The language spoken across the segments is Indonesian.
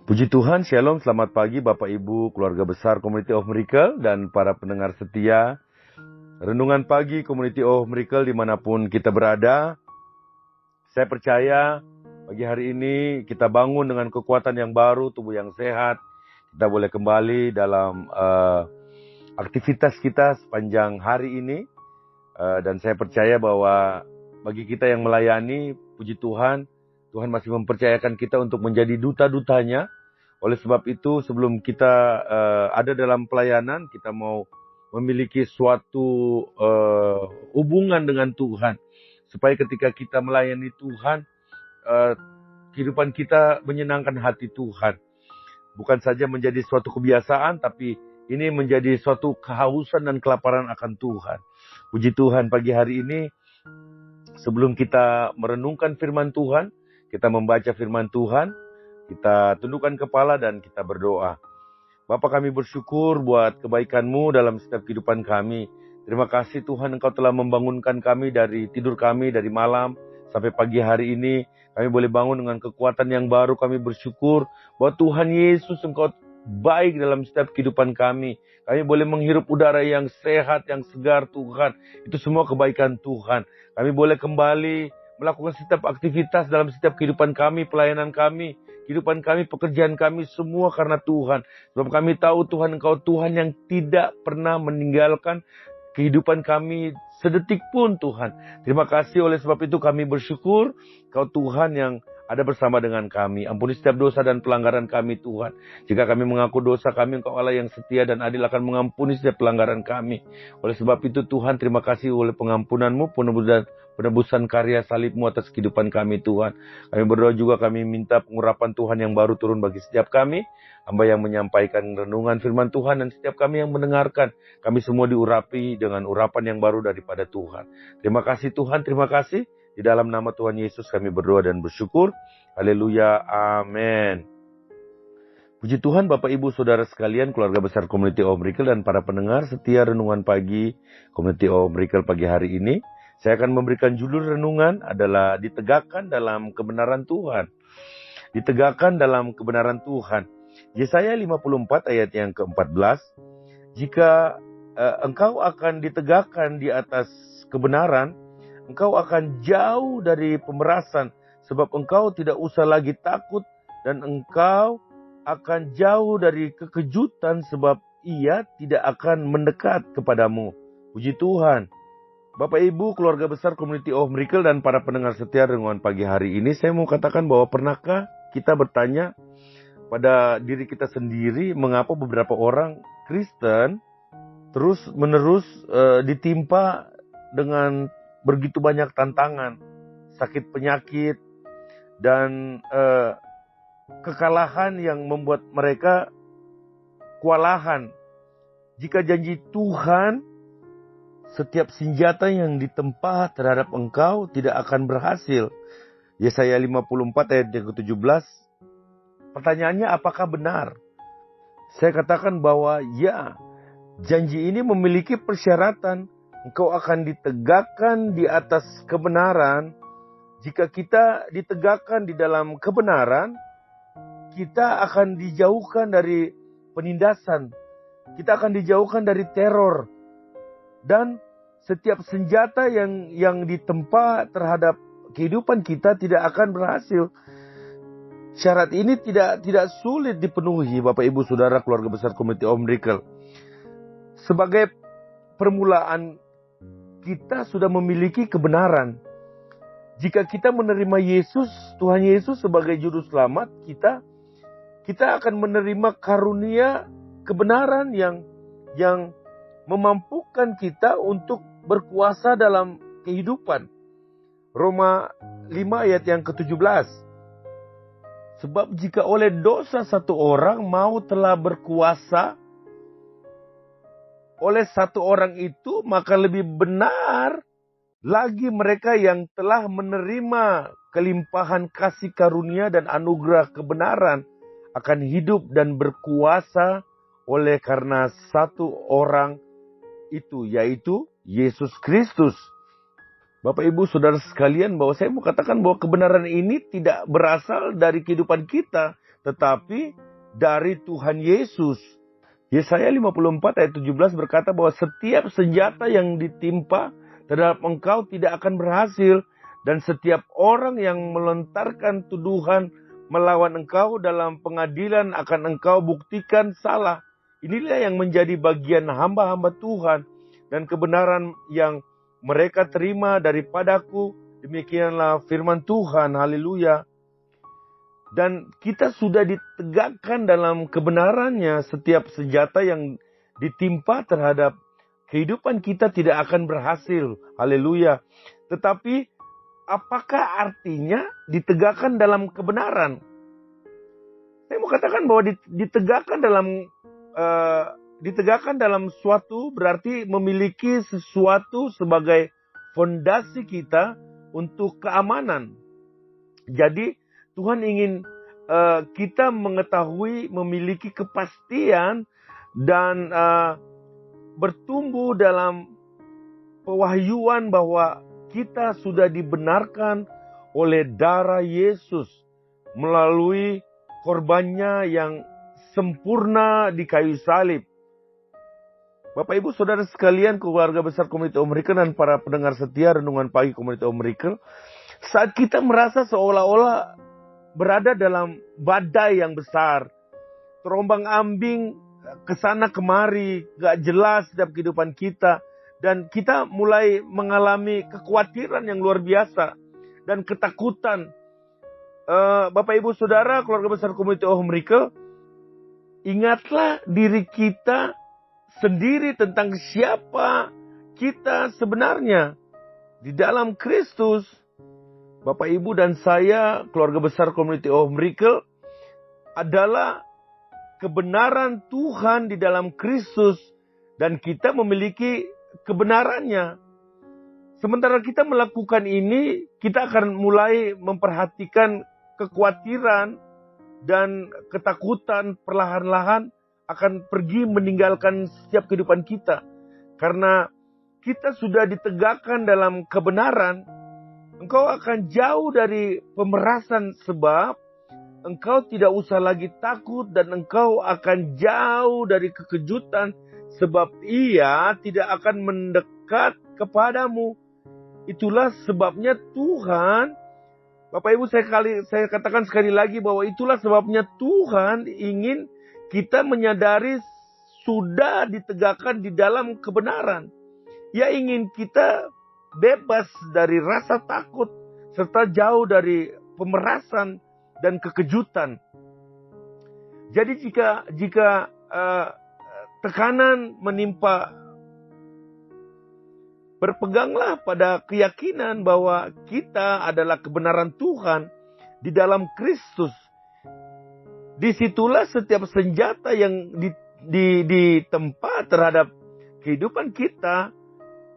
Puji Tuhan, Shalom, selamat pagi Bapak Ibu, keluarga besar Community of Miracle, dan para pendengar setia Renungan Pagi Community of Miracle dimanapun kita berada. Saya percaya pagi hari ini kita bangun dengan kekuatan yang baru, tubuh yang sehat. Kita boleh kembali dalam aktivitas kita sepanjang hari ini. Dan saya percaya bahwa bagi kita yang melayani, puji Tuhan, Tuhan masih mempercayakan kita untuk menjadi duta-dutanya. Oleh sebab itu, sebelum kita ada dalam pelayanan, kita mau memiliki suatu hubungan dengan Tuhan. Supaya ketika kita melayani Tuhan, kehidupan kita menyenangkan hati Tuhan. Bukan saja menjadi suatu kebiasaan, tapi ini menjadi suatu kehausan dan kelaparan akan Tuhan. Puji Tuhan, pagi hari ini, sebelum kita merenungkan firman Tuhan, kita membaca firman Tuhan, kita tundukkan kepala dan kita berdoa. Bapa, kami bersyukur buat kebaikan-Mu dalam setiap kehidupan kami. Terima kasih Tuhan, Engkau telah membangunkan kami dari tidur kami dari malam sampai pagi hari ini. Kami boleh bangun dengan kekuatan yang baru. Kami bersyukur bahwa Tuhan Yesus Engkau baik dalam setiap kehidupan kami. Kami boleh menghirup udara yang sehat, yang segar Tuhan. Itu semua kebaikan Tuhan. Kami boleh kembali melakukan setiap aktivitas dalam setiap kehidupan kami, pelayanan kami, kehidupan kami, pekerjaan kami, semua karena Tuhan. Sebab kami tahu Tuhan, Engkau Tuhan yang tidak pernah meninggalkan kehidupan kami sedetik pun Tuhan. Terima kasih, oleh sebab itu kami bersyukur Engkau Tuhan yang ada bersama dengan kami. Ampuni setiap dosa dan pelanggaran kami Tuhan. Jika kami mengaku dosa kami, Engkau Allah yang setia dan adil akan mengampuni setiap pelanggaran kami. Oleh sebab itu Tuhan, terima kasih oleh pengampunan-Mu, penebusan karya salib-Mu atas kehidupan kami Tuhan. Kami berdoa juga, kami minta pengurapan Tuhan yang baru turun bagi setiap kami. Hamba yang menyampaikan renungan firman Tuhan dan setiap kami yang mendengarkan. Kami semua diurapi dengan urapan yang baru daripada Tuhan. Terima kasih Tuhan, terima kasih. Di dalam nama Tuhan Yesus kami berdoa dan bersyukur. Haleluya, amin. Puji Tuhan, Bapak Ibu Saudara sekalian, keluarga besar Community of Miracle dan para pendengar setia Renungan Pagi Community of Miracle pagi hari ini. Saya akan memberikan judul renungan adalah ditegakkan dalam kebenaran Tuhan. Ditegakkan dalam kebenaran Tuhan. Yesaya 54 ayat yang ke-14. Jika engkau akan ditegakkan di atas kebenaran, engkau akan jauh dari pemerasan, sebab engkau tidak usah lagi takut, dan engkau akan jauh dari kekejutan, sebab ia tidak akan mendekat kepadamu. Puji Tuhan. Bapak Ibu, keluarga besar Community of Miracle dan para pendengar setia Renungan Pagi hari ini, saya mau katakan bahwa pernahkah kita bertanya pada diri kita sendiri, mengapa beberapa orang Kristen terus menerus ditimpa dengan begitu banyak tantangan, sakit penyakit, dan kekalahan yang membuat mereka kewalahan. Jika janji Tuhan, setiap senjata yang ditempa terhadap engkau tidak akan berhasil. Yesaya 54 ayat yang ke-17. Pertanyaannya, apakah benar? Saya katakan bahwa ya, janji ini memiliki persyaratan. Engkau akan ditegakkan di atas kebenaran. Jika kita ditegakkan di dalam kebenaran, kita akan dijauhkan dari penindasan. Kita akan dijauhkan dari teror. Dan setiap senjata yang ditempa terhadap kehidupan kita tidak akan berhasil. Syarat ini tidak sulit dipenuhi, Bapak Ibu Saudara keluarga besar Community of Miracle. Sebagai permulaan, kita sudah memiliki kebenaran. Jika kita menerima Yesus, Tuhan Yesus sebagai juru selamat kita akan menerima karunia kebenaran yang memampukan kita untuk berkuasa dalam kehidupan. Roma 5 ayat yang ke-17. Sebab jika oleh dosa satu orang maut telah berkuasa oleh satu orang itu, maka lebih benar lagi mereka yang telah menerima kelimpahan kasih karunia dan anugerah kebenaran akan hidup dan berkuasa oleh karena satu orang itu, yaitu Yesus Kristus. Bapak Ibu Saudara sekalian, bahwa saya mau katakan bahwa kebenaran ini tidak berasal dari kehidupan kita, tetapi dari Tuhan Yesus. Yesaya 54 ayat 17 berkata bahwa setiap senjata yang ditimpa terhadap engkau tidak akan berhasil, dan setiap orang yang melontarkan tuduhan melawan engkau dalam pengadilan akan engkau buktikan salah. Inilah yang menjadi bagian hamba-hamba Tuhan dan kebenaran yang mereka terima daripadaku. Demikianlah firman Tuhan, haleluya. Dan kita sudah ditegakkan dalam kebenarannya. Setiap senjata yang ditimpa terhadap kehidupan kita tidak akan berhasil. Haleluya. Tetapi apakah artinya ditegakkan dalam kebenaran? Saya mau katakan bahwa ditegakkan dalam suatu berarti memiliki sesuatu sebagai fondasi kita untuk keamanan. Jadi Tuhan ingin kita mengetahui, memiliki kepastian dan bertumbuh dalam pewahyuan bahwa kita sudah dibenarkan oleh darah Yesus melalui korbannya yang sempurna di kayu salib. Bapak Ibu Saudara sekalian, keluarga besar Komuniti Om Miracle dan para pendengar setia Renungan Pagi Komuniti Om Miracle, saat kita merasa seolah-olah berada dalam badai yang besar, terombang ambing kesana kemari, gak jelas setiap kehidupan kita, dan kita mulai mengalami kekhawatiran yang luar biasa dan ketakutan. Bapak Ibu Saudara, keluarga besar Komuniti Oh Miracle, ingatlah diri kita sendiri tentang siapa kita sebenarnya di dalam Kristus. Bapak Ibu dan saya, keluarga besar Komuniti Oh Miracle, adalah kebenaran Tuhan di dalam Kristus, dan kita memiliki kebenarannya. Sementara kita melakukan ini, kita akan mulai memperhatikan kekhawatiran dan ketakutan perlahan-lahan akan pergi meninggalkan setiap kehidupan kita. Karena kita sudah ditegakkan dalam kebenaran, engkau akan jauh dari pemerasan sebab engkau tidak usah lagi takut, dan engkau akan jauh dari kekejutan sebab ia tidak akan mendekat kepadamu. Itulah sebabnya Tuhan, Bapak Ibu saya katakan sekali lagi bahwa itulah sebabnya Tuhan ingin kita menyadari sudah ditegakkan di dalam kebenaran. Ia ingin kita bebas dari rasa takut serta jauh dari pemerasan dan kekejutan. Jadi jika tekanan menimpa, berpeganglah pada keyakinan bahwa kita adalah kebenaran Tuhan di dalam Kristus. Disitulah setiap senjata yang ditempa terhadap kehidupan kita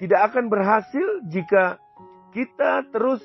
tidak akan berhasil jika kita terus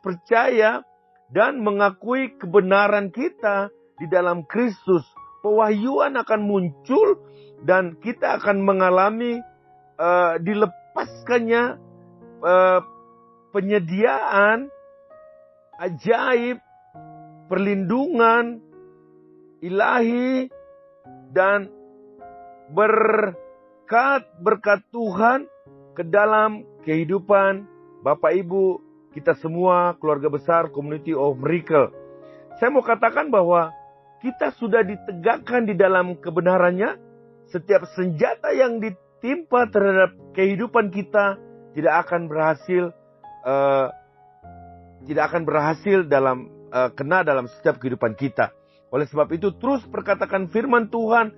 percaya dan mengakui kebenaran kita di dalam Kristus. Pewahyuan akan muncul dan kita akan mengalami dilepaskannya penyediaan ajaib, perlindungan ilahi, dan berkat Tuhan ke dalam kehidupan Bapak Ibu kita semua, keluarga besar Komuniti of Miracle. Saya mau katakan bahwa kita sudah ditegakkan di dalam kebenarannya. Setiap senjata yang ditimpa terhadap kehidupan kita tidak akan berhasil kena dalam setiap kehidupan kita. Oleh sebab itu terus perkatakan firman Tuhan,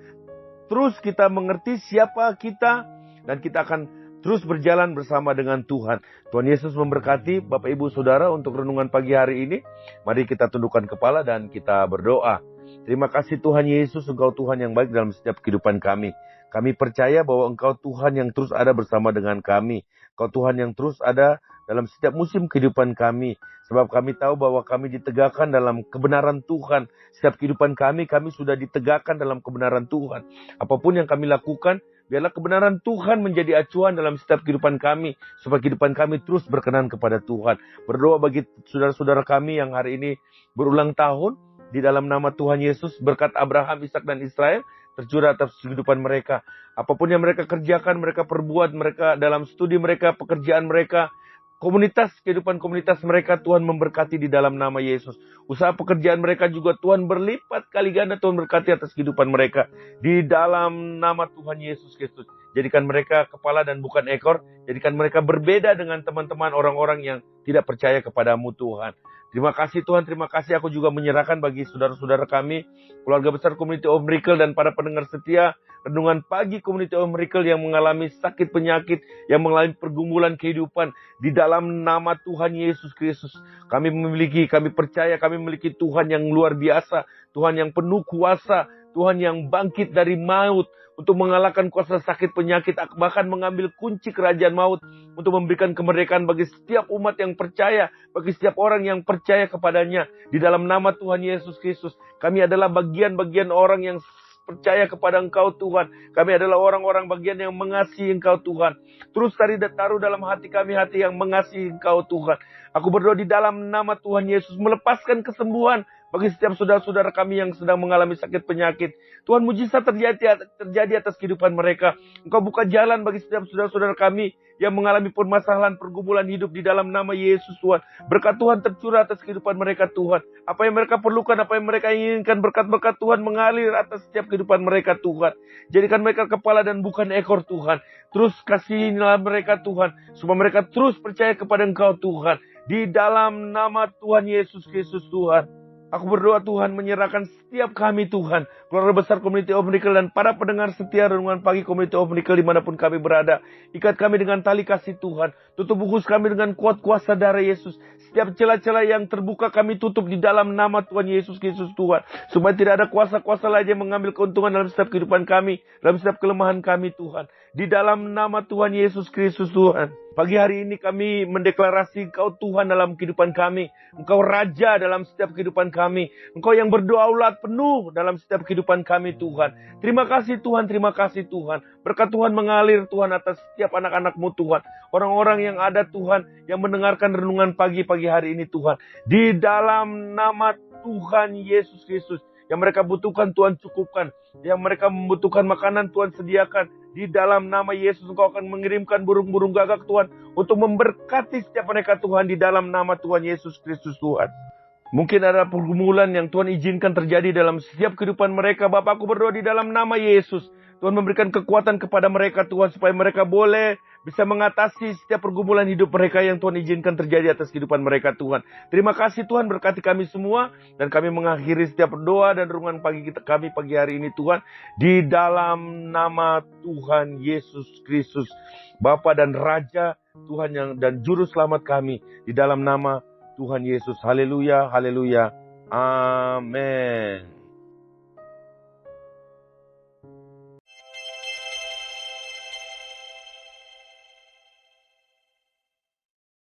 terus kita mengerti siapa kita, dan kita akan terus berjalan bersama dengan Tuhan. Tuhan Yesus memberkati Bapak Ibu Saudara untuk renungan pagi hari ini. Mari kita tundukkan kepala dan kita berdoa. Terima kasih Tuhan Yesus, Engkau Tuhan yang baik dalam setiap kehidupan kami. Kami percaya bahwa Engkau Tuhan yang terus ada bersama dengan kami. Engkau Tuhan yang terus ada dalam setiap musim kehidupan kami. Sebab kami tahu bahwa kami ditegakkan dalam kebenaran Tuhan. Setiap kehidupan kami sudah ditegakkan dalam kebenaran Tuhan. Apapun yang kami lakukan, Biarlah kebenaran Tuhan menjadi acuan dalam setiap kehidupan kami, supaya kehidupan kami terus berkenan kepada Tuhan. Berdoa bagi saudara-saudara kami yang hari ini berulang tahun, di dalam nama Tuhan Yesus, berkat Abraham, Ishak dan Israel tercurah atas kehidupan mereka. Apapun yang mereka kerjakan, mereka perbuat, mereka dalam studi mereka, pekerjaan mereka, komunitas, kehidupan komunitas mereka, Tuhan memberkati di dalam nama Yesus. Usaha pekerjaan mereka juga Tuhan berlipat kali ganda, Tuhan berkati atas kehidupan mereka. Di dalam nama Tuhan Yesus Kristus. Jadikan mereka kepala dan bukan ekor. Jadikan mereka berbeda dengan teman-teman orang-orang yang tidak percaya kepadamu Tuhan. Terima kasih Tuhan, terima kasih. Aku juga menyerahkan bagi saudara-saudara kami, keluarga besar Community of Miracle dan para pendengar setia Renungan Pagi Community of Miracle yang mengalami sakit penyakit, yang mengalami pergumulan kehidupan. Di dalam nama Tuhan Yesus Kristus, kami percaya kami memiliki Tuhan yang luar biasa, Tuhan yang penuh kuasa, Tuhan yang bangkit dari maut untuk mengalahkan kuasa sakit penyakit, bahkan mengambil kunci kerajaan maut untuk memberikan kemerdekaan bagi setiap umat yang percaya, bagi setiap orang yang percaya kepadanya. Di dalam nama Tuhan Yesus Kristus, kami adalah bagian-bagian orang yang percaya kepada Engkau Tuhan. Kami adalah orang-orang bagian yang mengasihi Engkau Tuhan. Terus taruh dalam hati kami hati yang mengasihi Engkau Tuhan. Aku berdoa di dalam nama Tuhan Yesus, melepaskan kesembuhan bagi setiap saudara-saudara kami yang sedang mengalami sakit penyakit. Tuhan, mujizat terjadi atas kehidupan mereka. Engkau buka jalan bagi setiap saudara-saudara kami yang mengalami permasalahan pergumulan hidup di dalam nama Yesus Tuhan. Berkat Tuhan tercurah atas kehidupan mereka Tuhan. Apa yang mereka perlukan, apa yang mereka inginkan, berkat-berkat Tuhan mengalir atas setiap kehidupan mereka Tuhan. Jadikan mereka kepala dan bukan ekor Tuhan. Terus kasihilah mereka Tuhan, supaya mereka terus percaya kepada Engkau Tuhan. Di dalam nama Tuhan Yesus Kristus Tuhan. Aku berdoa Tuhan, menyerahkan setiap kami Tuhan, keluarga besar Community of Miracle dan para pendengar setia Renungan Pagi Community of Miracle dimanapun kami berada. Ikat kami dengan tali kasih Tuhan. Tutup bungkus kami dengan kuat kuasa darah Yesus. Setiap celah-celah yang terbuka kami tutup di dalam nama Tuhan Yesus Kristus Tuhan. Supaya tidak ada kuasa-kuasa lain yang mengambil keuntungan dalam setiap kehidupan kami, dalam setiap kelemahan kami Tuhan. Di dalam nama Tuhan Yesus Kristus Tuhan. Pagi hari ini kami mendeklarasi Engkau Tuhan dalam kehidupan kami. Engkau Raja dalam setiap kehidupan kami. Engkau yang berdaulat penuh dalam setiap kehidupan kami Tuhan. Terima kasih Tuhan, terima kasih Tuhan. Berkat Tuhan mengalir Tuhan atas setiap anak-anak-Mu Tuhan. Orang-orang yang ada Tuhan, yang mendengarkan renungan pagi hari ini Tuhan. Di dalam nama Tuhan Yesus Kristus. Yang mereka butuhkan Tuhan cukupkan. Yang mereka membutuhkan makanan Tuhan sediakan. Di dalam nama Yesus Engkau akan mengirimkan burung-burung gagak Tuhan. Untuk memberkati setiap mereka Tuhan. Di dalam nama Tuhan Yesus Kristus Tuhan. Mungkin ada pergumulan yang Tuhan izinkan terjadi dalam setiap kehidupan mereka. Bapa, aku berdoa di dalam nama Yesus. Tuhan memberikan kekuatan kepada mereka Tuhan. Supaya mereka boleh bisa mengatasi setiap pergumulan hidup mereka yang Tuhan izinkan terjadi atas kehidupan mereka Tuhan. Terima kasih Tuhan, berkati kami semua. Dan kami mengakhiri setiap doa dan renungan kami pagi hari ini Tuhan. Di dalam nama Tuhan Yesus Kristus. Bapa dan Raja Tuhan dan Juru Selamat kami. Di dalam nama Tuhan Yesus. Haleluya, haleluya. Amin.